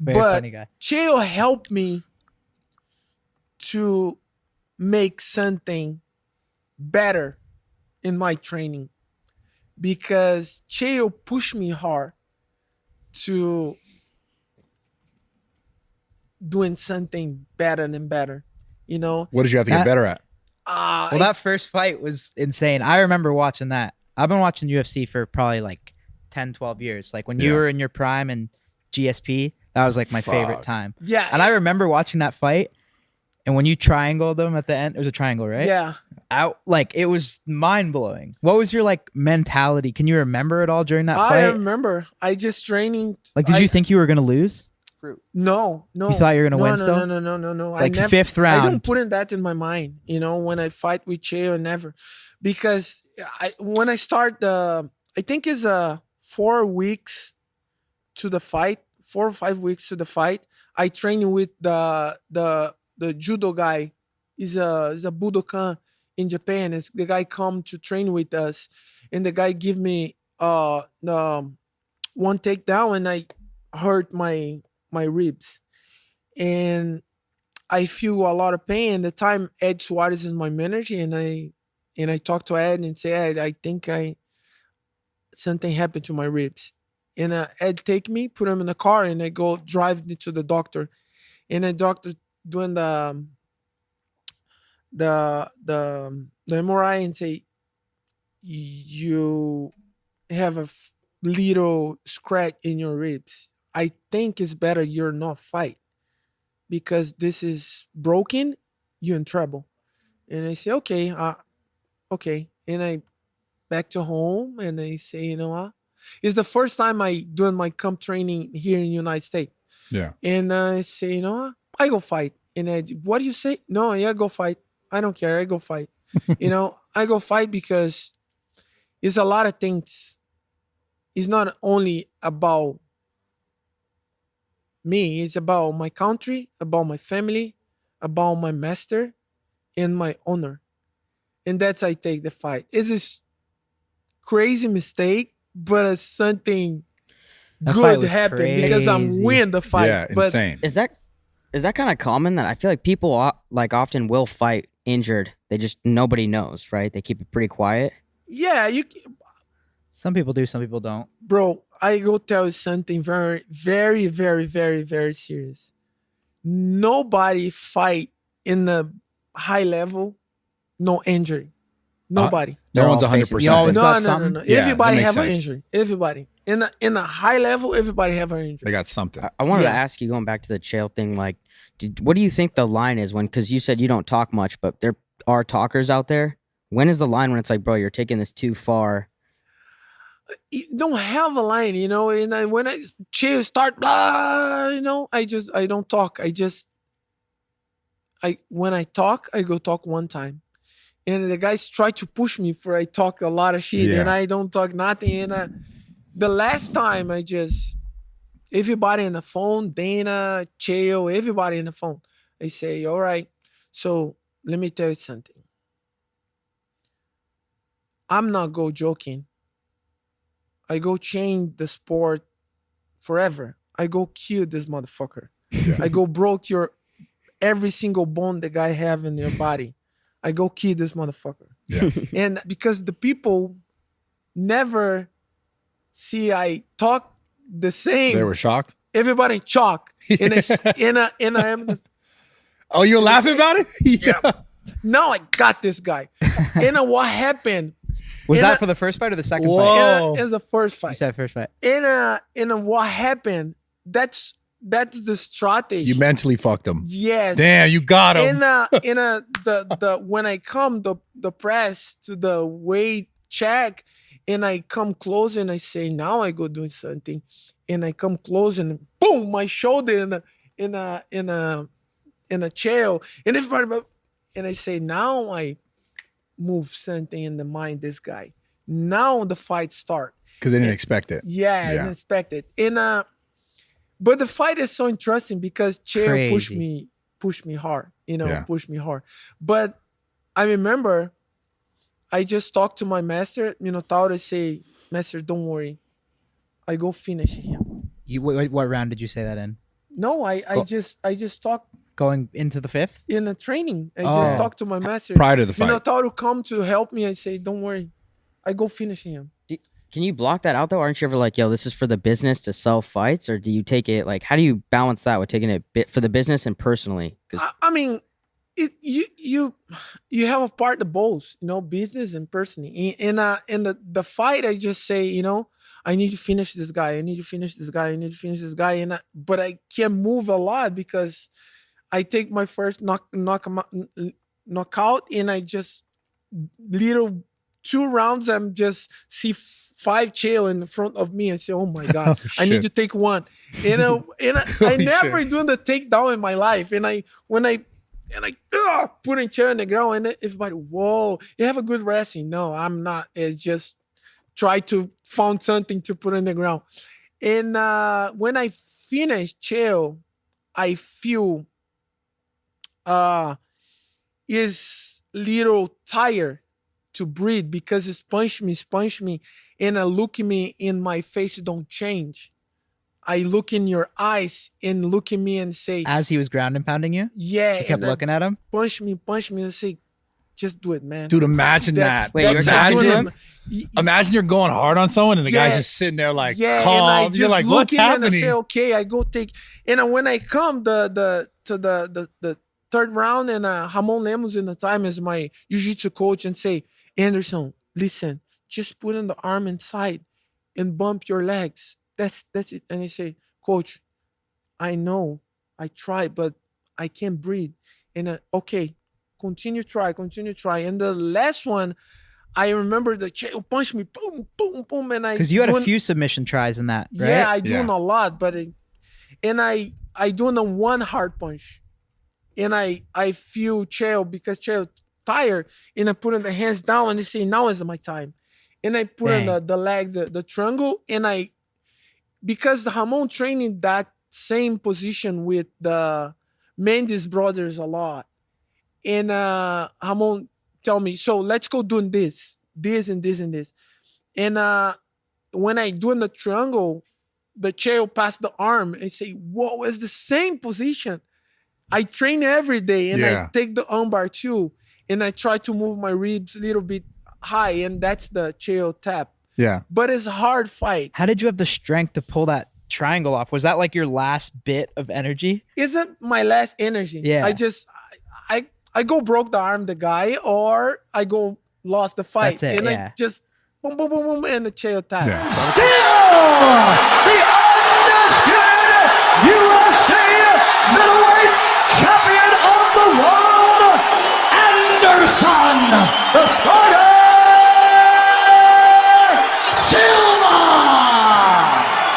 Very but funny guy. Chael helped me to make something better in my training because Chael pushed me hard to doing something better and better. You know, What did you have to get That- better at? Well, that first fight was insane. I remember watching that. I've been watching UFC for probably like 10, 12 years. Like when you Yeah. were in your prime and GSP, that was like my favorite Fuck. time. yeah, And I remember watching that fight. And when you triangled them at the end, it was a triangle, right? yeah. Out, like it was mind blowing. What was your like mentality? Can you remember it all during that I fight? remember. I just training. Like, did you think you were gonna lose? No, no. You thought you were gonna no, win no, still? No. Like I never, fifth I round. don't put in that in my mind. You know, when I fight with Chael, never, because when I start I think it's 4 weeks to the fight, 4 or 5 weeks to the fight. I train with the judo guy. He's a Budokan in Japan. It's the guy come to train with us, and the guy give me the one takedown, and I hurt my ribs, and I feel a lot of pain. At the time, Ed Suarez is my manager, and I talk to Ed and say, Ed, I think I something happened to my ribs. And Ed take me, put him in the car, and I go drive me to the doctor. And the doctor doing the MRI and say, you have a little scratch in your ribs. I think it's better you're not fight because this is broken. You're in trouble. And I say, okay, okay. And I back to home and I say, you know what? It's the first time I doing my comp training here in the United States. Yeah. And I say, you know what? I go fight. And what do you say? No, yeah, go fight. I don't care. I go fight. I go fight because it's a lot of things. It's not only about me. It's about my country, about my family, about my master, and my honor. And that's I take the fight. It's a crazy mistake, but it's something That fight good was happened because I'm crazy. win the fight. Yeah, but insane. Is that kind of common that I feel like people like often will fight injured? They just nobody knows, right? They keep it pretty quiet. yeah, Some people do, some people don't. bro, I go tell you something very, very, very, very, very serious. Nobody fight in the high level, no injury. Nobody. No one's all facing 100%. You always no, got no, something. no, no. Yeah, Everybody that makes have an sense. injury. Everybody. In a high level, everybody have an injury. They got something. I wanted Yeah. to ask you, going back to the Chael thing, like, what do you think the line is when? Because you said you don't talk much, but there are talkers out there. When is the line when it's like, bro, you're taking this too far? You don't have a line, and when I chill start blah, I don't talk. When I talk, I go talk one time. And the guys try to push me for I talk a lot of shit and Yeah. I don't talk nothing. And the last time I just everybody on the phone, Dana, Chael, everybody on the phone. I say, all right. So let me tell you something. I'm not go joking. I go change the sport forever. I go kill this motherfucker. I go broke your every single bone the guy have in your body. I go kill this motherfucker. Yeah. And because the people never see I talk the same. They were shocked. Everybody chalk. In a Oh, you're laughing about it? Yeah. now I got this guy. And what happened? Was In that a- for the first fight or the second Whoa. fight? It's the first You fight. said first fight. In a what happened? That's the strategy. You mentally fucked them. Yes. Damn, you got him. The when I come the press to the weight check and I come close and I say now I go doing something and I come close and boom my shoulder in a chair and everybody and I say now I move something in the mind this guy. Now the fight start. Because they didn't expect it. Yeah, I Yeah. didn't expect it. But the fight is so interesting because Chael Crazy. pushed me hard, Yeah. pushed me hard. But I remember I just talked to my master, Tauro say, Master, don't worry. I go finish him. What round did you say that in? No, I Go- just talk Going into the fifth? in a training. I Oh. just talk to my master. Prior to the fight. Minotauro come to help me. I say, don't worry, I go finish him. Can you block that out though? Aren't you ever like, yo, this is for the business to sell fights, or do you take it like, how do you balance that with taking it bit for the business and personally? 'Cause- I mean, you have a part of both, business and personally. In the fight, I just say, I need to finish this guy. I need to finish this guy. I need to finish this guy. But I can't move a lot because I take my first knockout, and I just little 2 rounds. I'm just see 5 Chael in front of me and say, "Oh my god, I need shit. to take one." And I Holy never shit. doing the takedown in my life. And when I put in Chael on the ground, and everybody, whoa, you have a good wrestling. No, I'm not. It's just try to find something to put on the ground. And when I finish Chael, I feel is little tired to breathe because it's punch me, and I look at me in my face, don't change. I look in your eyes and look at me and say, As he was ground and pounding you? yeah, You kept and looking at him? punch me, and say, just do it, man. Dude, imagine that. Wait, you're talking to him? Imagine you're going hard on someone and the Yeah. guy's just sitting there like Yeah, calm. and I You're just like, look what's at him and I happening? say, okay, I go take. And when I come to the third round, and Ramon Lemos in the time is my jiu-jitsu coach, and say, Anderson, listen, just put in the arm inside and bump your legs. That's it. And I say, coach, I know, I try, but I can't breathe. And okay, continue try. And the last one, I remember the Chael punched me, boom, boom, boom, and I Because you had a doing- few submission tries in that, right? yeah, I doing Yeah. a lot, but I doing a one hard punch, and I feel Chael because Chael tired, and I put in the hands down, and they say now is my time, and I put in Dang. the legs, the triangle, and because Ramon training that same position with the Mendes brothers a lot, and Ramon tell me, so let's go doing this, and this, and when I doing the triangle, the Chael pass the arm and say, whoa, it's the same position. I train every day, and Yeah. I take the armbar too, and I try to move my ribs a little bit high, and that's the Chael tap. Yeah. But it's a hard fight. How did you have the strength to pull that triangle off? Was that like your last bit of energy? Isn't my last energy. Yeah. I go broke the arm the guy, or I go lost the fight. That's it, And yeah. I just boom, boom, boom, boom, and the Chael tap. Yeah. The undisputed UFC middleweight champion of the world, Anderson, the Spider